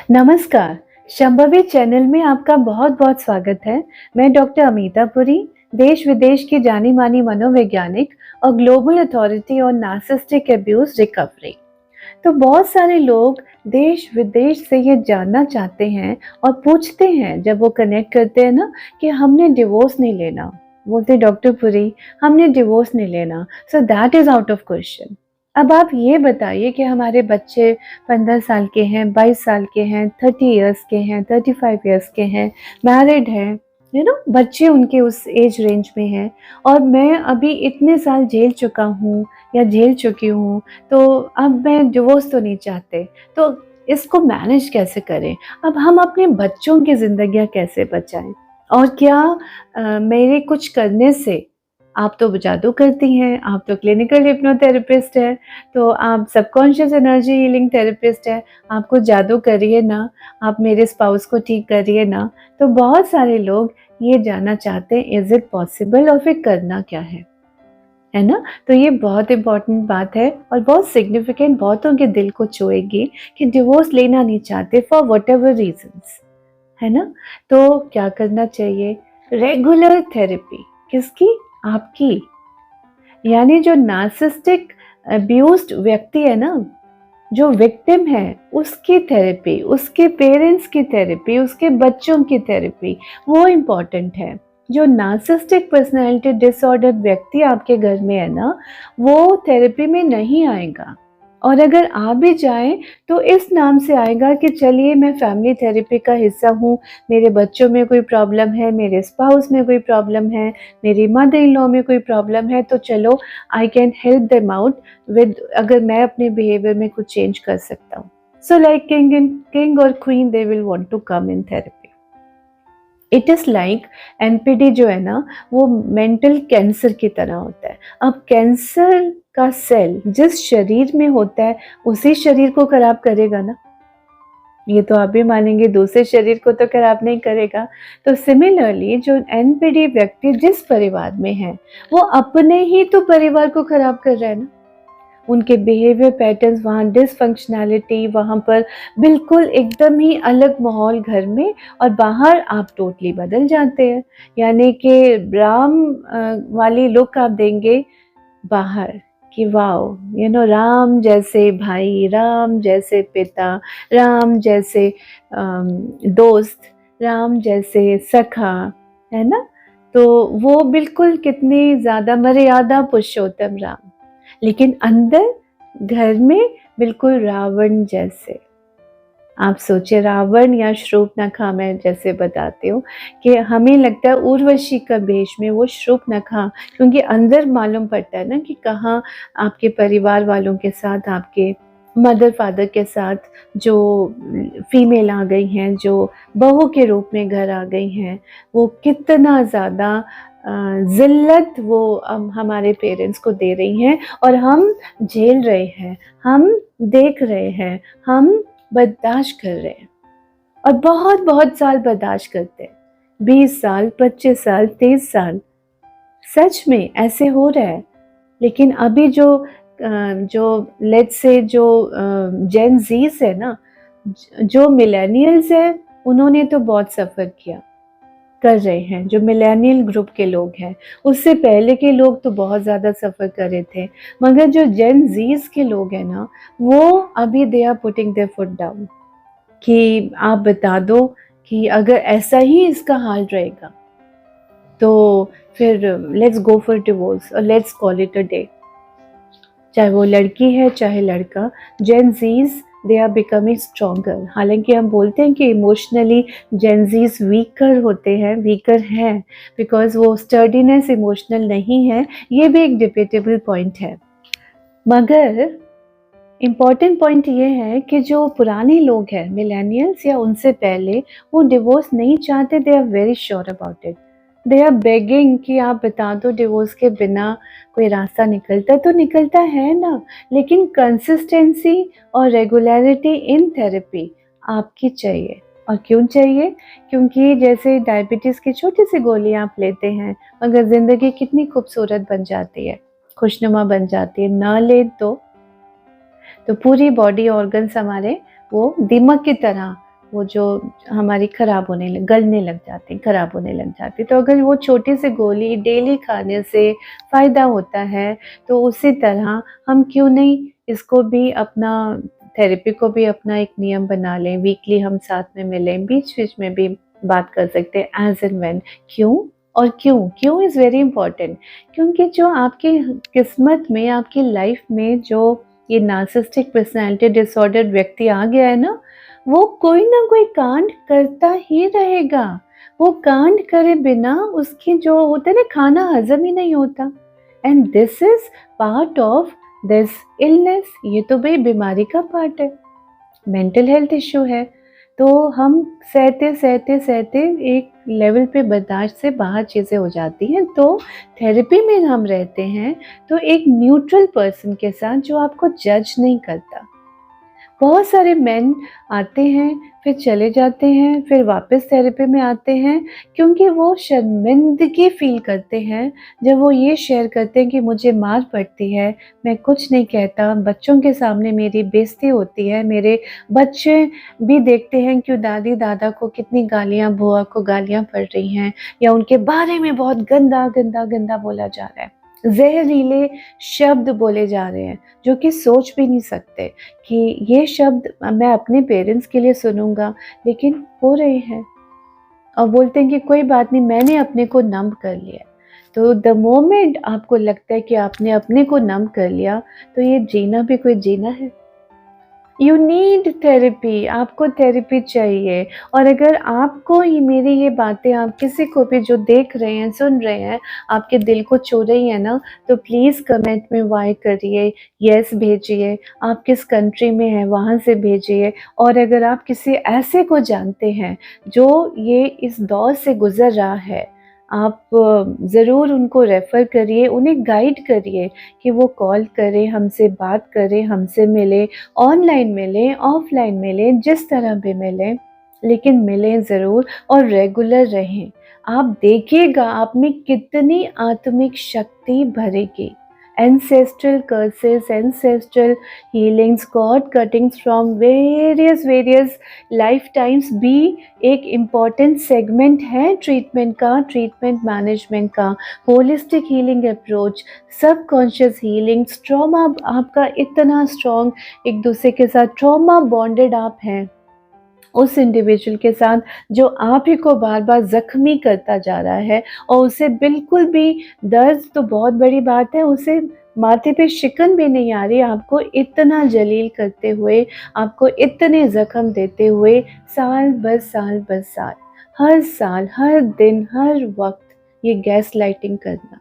नमस्कार, शंभवी चैनल में आपका बहुत-बहुत स्वागत है। मैं डॉक्टर अमीता पुरी, देश-विदेश की जानी-मानी मनोवैज्ञानिक और global authority on narcissistic abuse recovery. तो बहुत सारे लोग देश-विदेश से ये जानना चाहते हैं और पूछते हैं जब वो कनेक्ट करते हैं ना कि हमने डिवोर्स नहीं लेना। बोलते डॉक्टर पुरी हमने डिवोर्स नहीं लेना, so that is out of question. अब आप ये बताइए कि हमारे बच्चे 15 साल के हैं, 22 साल के हैं, 30 इयर्स के हैं, 35 इयर्स के हैं, मैरिड हैं, बच्चे उनके उस एज रेंज में हैं और मैं अभी इतने साल झेल चुका हूँ या झेल चुकी हूँ, तो अब मैं डिवोर्स तो नहीं चाहते, तो इसको मैनेज कैसे करें? अब हम अपने बच्चों की ज़िंदगियाँ कैसे बचाएँ? और क्या मेरे कुछ करने से आप तो जादू करती हैं, आप तो क्लिनिकल हिप्नोथेरेपिस्ट हैं, तो आप सबकॉन्शियस एनर्जी हीलिंग थेरेपिस्ट हैं, आप कुछ जादू करिए ना, आप मेरे स्पाउस को ठीक करिए ना। तो बहुत सारे लोग ये जानना चाहते हैं, इज़ इट पॉसिबल और फिर करना क्या है ना? तो ये बहुत इम्पोर्टेंट बात है और बहुत सिग्निफिकेंट, बहुतों के दिल को छुएगी कि डिवोर्स लेना नहीं चाहते फॉर व्हाटएवर रीजंस, है ना? तो क्या करना चाहिए? रेगुलर थेरेपी किसकी? आपकी। यानी जो नार्सिसिस्टिक अब्यूज्ड व्यक्ति है ना, जो विक्टिम है, उसकी थेरेपी, उसके पेरेंट्स की थेरेपी, उसके बच्चों की थेरेपी, वो इम्पॉर्टेंट है। जो नार्सिसिस्टिक पर्सनैलिटी डिसऑर्डर व्यक्ति आपके घर में है ना, वो थेरेपी में नहीं आएगा। और अगर आ भी जाए तो इस नाम से आएगा कि चलिए मैं फैमिली थेरेपी का हिस्सा हूँ, मेरे बच्चों में कोई प्रॉब्लम है, मेरे स्पाउस में कोई प्रॉब्लम है, मेरी मदर इन लॉ में कोई प्रॉब्लम है, तो चलो I can help them out with, अगर मैं अपने बिहेवियर में कुछ चेंज कर सकता हूँ। सो लाइक किंग और queen they will want to come in therapy. It is like NPD जो है ना, वो मेंटल कैंसर की तरह होता है। अब कैंसर का सेल जिस शरीर में होता है उसी शरीर को खराब करेगा ना, ये तो आप भी मानेंगे, दूसरे शरीर को तो खराब नहीं करेगा। तो सिमिलरली जो एनपीडी व्यक्ति जिस परिवार में है, वो अपने ही तो परिवार को खराब कर रहा है ना। उनके बिहेवियर पैटर्न्स, वहाँ डिसफंक्शनैलिटी, वहाँ पर बिल्कुल एकदम ही अलग माहौल घर में, और बाहर आप टोटली बदल जाते हैं। यानी कि राम वाली लुक आप देंगे बाहर कि वाओ, राम जैसे भाई, राम जैसे पिता, राम जैसे दोस्त, राम जैसे सखा, है ना? तो वो बिल्कुल कितनी ज़्यादा मर्यादा पुरुषोत्तम राम, लेकिन अंदर घर में बिल्कुल रावण जैसे। आप सोचिए, रावण या शूर्पणखा, मैं जैसे बताती हूँ कि हमें लगता है उर्वशी का वेश में वो शूर्पणखा, क्योंकि अंदर मालूम पड़ता है ना कि कहाँ आपके परिवार वालों के साथ, आपके मदर फादर के साथ जो फीमेल आ गई हैं, जो बहू के रूप में घर आ गई हैं, वो कितना ज़्यादा ज़िल्लत वो हमारे पेरेंट्स को दे रही हैं, और हम झेल रहे हैं, हम देख रहे हैं, हम बर्दाश्त कर रहे हैं, और बहुत बहुत साल बर्दाश्त करते हैं। 20 साल, 25 साल, 30 साल, सच में ऐसे हो रहा है। लेकिन अभी जो लेट्स से जो जेन ज़ीस है ना, जो मिलेनियल्स हैं, उन्होंने तो बहुत सफ़र किया, कर रहे हैं। जो मिलेनियल ग्रुप के लोग हैं, उससे पहले के लोग तो बहुत ज़्यादा सफ़र कर रहे थे, मगर जो जेन ज़ीस के लोग हैं ना, वो अभी they are putting their foot down कि आप बता दो कि अगर ऐसा ही इसका हाल रहेगा तो फिर लेट्स गो फॉर डिवोर्स और let's call it a day. चाहे वो लड़की है चाहे लड़का, जेन ज़ीज दे आर बिकमिंग स्ट्रॉन्गर। हालांकि हम बोलते हैं कि इमोशनली जेन ज़ीज वीकर होते हैं, वीकर हैं, बिकॉज वो स्टर्डीनेस इमोशनल नहीं है, ये भी एक डिबेटेबल पॉइंट है। मगर इम्पॉर्टेंट पॉइंट ये है कि जो पुराने लोग हैं, मिलेनियल्स या उनसे पहले, वो डिवोर्स नहीं चाहते, they are very sure about it, they are begging कि आप बता दो डिवोर्स के बिना कोई रास्ता निकलता, तो निकलता है ना, लेकिन कंसिस्टेंसी और रेगुलरिटी इन थेरेपी आपकी चाहिए। और क्यों चाहिए? क्योंकि जैसे डायबिटीज़ की छोटी सी गोली आप लेते हैं, मगर ज़िंदगी कितनी खूबसूरत बन जाती है, खुशनुमा बन जाती है। ना ले तो पूरी बॉडी ऑर्गन्स हमारे वो दीमक की तरह वो जो हमारी गलने लग जाती हैं, खराब होने लग जाती है। तो अगर वो छोटी सी गोली डेली खाने से फ़ायदा होता है, तो उसी तरह हम क्यों नहीं इसको भी अपना थेरेपी को भी अपना एक नियम बना लें, वीकली हम साथ में मिलें, बीच-बीच में भी बात कर सकते हैं एज़ एंड व्हेन। क्यों? और क्यों? क्यों इज़ वेरी इम्पोर्टेंट, क्योंकि जो आपकी किस्मत में, आपकी लाइफ़ में जो ये नार्सिसिस्टिक पर्सनैलिटी डिसऑर्डर व्यक्ति आ गया है ना, वो कोई ना कोई कांड करता ही रहेगा। वो कांड करे बिना उसकी जो होता है ना, खाना हज़म ही नहीं होता। And this is part of this illness. ये तो भई बीमारी का पार्ट है, मेंटल हेल्थ इश्यू है। तो हम सहते एक लेवल पे बर्दाश्त से बाहर चीज़ें हो जाती हैं। तो थेरेपी में हम रहते हैं तो एक न्यूट्रल पर्सन के साथ जो आपको जज नहीं करता। बहुत सारे मेन आते हैं, फिर चले जाते हैं, फिर वापस थेरेपी में आते हैं, क्योंकि वो शर्मिंदगी फ़ील करते हैं जब वो ये शेयर करते हैं कि मुझे मार पड़ती है, मैं कुछ नहीं कहता, बच्चों के सामने मेरी बेइज़्ज़ती होती है, मेरे बच्चे भी देखते हैं कि दादी-दादा को कितनी गालियाँ, बुआ को गालियाँ पड़ रही हैं, या उनके बारे में बहुत गंदा बोला जा रहा है। ज़हरीले शब्द बोले जा रहे हैं, जो कि सोच भी नहीं सकते कि ये शब्द मैं अपने पेरेंट्स के लिए सुनूँगा, लेकिन हो रहे हैं। और बोलते हैं कि कोई बात नहीं, मैंने अपने को नम कर लिया है। तो द मोमेंट आपको लगता है कि आपने अपने को नम कर लिया, तो ये जीना भी कोई जीना है? यू नीड थेरेपी, आपको थेरेपी चाहिए। और अगर आपको ये मेरी ये बातें, आप किसी को भी जो देख रहे हैं, सुन रहे हैं, आपके दिल को छू रही है ना, तो प्लीज़ कमेंट में वाई करिए, येस भेजिए। आप किस कंट्री में हैं वहाँ से भेजिए। और अगर आप किसी ऐसे को जानते हैं जो ये इस दौर से गुज़र रहा है, आप ज़रूर उनको रेफ़र करिए, उन्हें गाइड करिए कि वो कॉल करें, हमसे बात करें, हमसे मिलें, ऑनलाइन मिलें, ऑफ़लाइन मिलें, जिस तरह भी मिलें, लेकिन मिलें ज़रूर और रेगुलर रहें। आप देखिएगा आप में कितनी आत्मिक शक्ति भरेगी। Ancestral curses, ancestral healings, cord cuttings from various lifetimes भी एक इम्पॉर्टेंट सेगमेंट है ट्रीटमेंट का, ट्रीटमेंट मैनेजमेंट का। Holistic healing approach, subconscious healing, trauma आपका इतना स्ट्रॉन्ग, एक दूसरे के साथ ट्रॉमा बॉन्डेड आप हैं उस इंडिविजुअल के साथ जो आप ही को बार-बार ज़ख्मी करता जा रहा है, और उसे बिल्कुल भी दर्द तो बहुत बड़ी बात है, उसे माथे पे शिकन भी नहीं आ रही, आपको इतना जलील करते हुए, आपको इतने ज़ख्म देते हुए, साल बर साल, हर साल, हर दिन, हर वक़्त ये गैसलाइटिंग करना।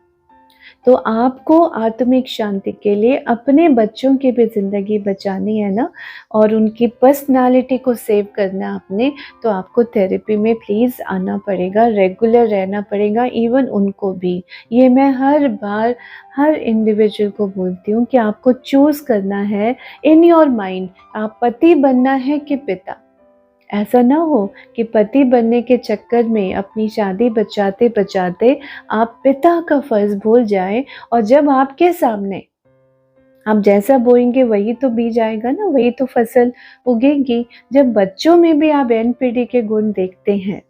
तो आपको आत्मिक शांति के लिए अपने बच्चों की भी ज़िंदगी बचानी है ना, और उनकी पर्सनैलिटी को सेव करना आपने, तो आपको थेरेपी में प्लीज़ आना पड़ेगा, रेगुलर रहना पड़ेगा, इवन उनको भी। ये मैं हर बार हर इंडिविजुअल को बोलती हूँ कि आपको चूज़ करना है इन योर माइंड, आप पति बनना है कि पिता। ऐसा ना हो कि पति बनने के चक्कर में अपनी शादी बचाते-बचाते आप पिता का फ़र्ज़ भूल जाएँ, और जब आपके सामने आप जैसा बोएँगे वही तो बीज आएगा ना, वही तो फसल उगेगी। जब बच्चों में भी आप एनपीडी के गुण देखते हैं,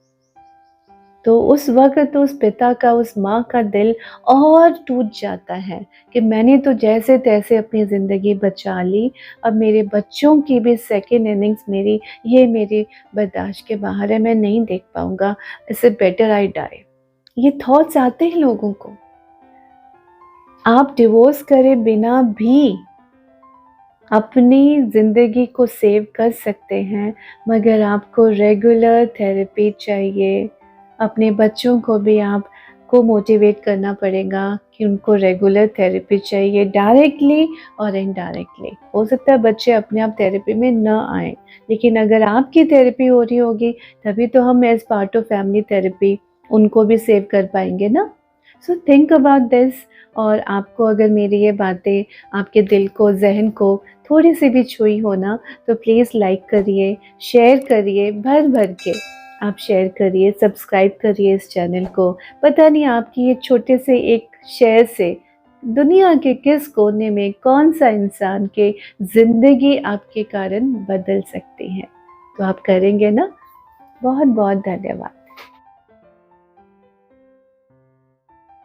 तो उस वक़्त उस पिता का, उस माँ का दिल और टूट जाता है कि मैंने तो जैसे-तैसे अपनी ज़िंदगी बचा ली, अब मेरे बच्चों की भी सेकंड इनिंग्स मेरी बर्दाश्त के बाहर है, मैं नहीं देख पाऊँगा, इससे बेटर आई डाई। ये थॉट्स आते हैं लोगों को। आप डिवोर्स करे बिना भी अपनी ज़िंदगी को सेव कर सकते हैं, मगर आपको रेगुलर थेरेपी चाहिए। अपने बच्चों को भी आपको मोटिवेट करना पड़ेगा कि उनको रेगुलर थेरेपी चाहिए, डायरेक्टली और इनडायरेक्टली। हो सकता है बच्चे अपने आप थेरेपी में ना आएँ, लेकिन अगर आपकी थेरेपी हो रही होगी, तभी तो हम as part of family therapy उनको भी सेव कर पाएँगे ना। So think about this. और आपको अगर मेरी ये बातें आपके दिल को, ज़हन को थोड़ी-सी भी छुई हो ना, तो प्लीज़ लाइक करिए, शेयर करिए, भर-भर के आप शेयर करिए, सब्सक्राइब करिए इस चैनल को। पता नहीं आपकी ये छोटे से एक शेयर से दुनिया के किस कोने में कौन-सा इंसान के ज़िंदगी आपके कारण बदल सकती है। तो आप करेंगे ना? बहुत बहुत धन्यवाद।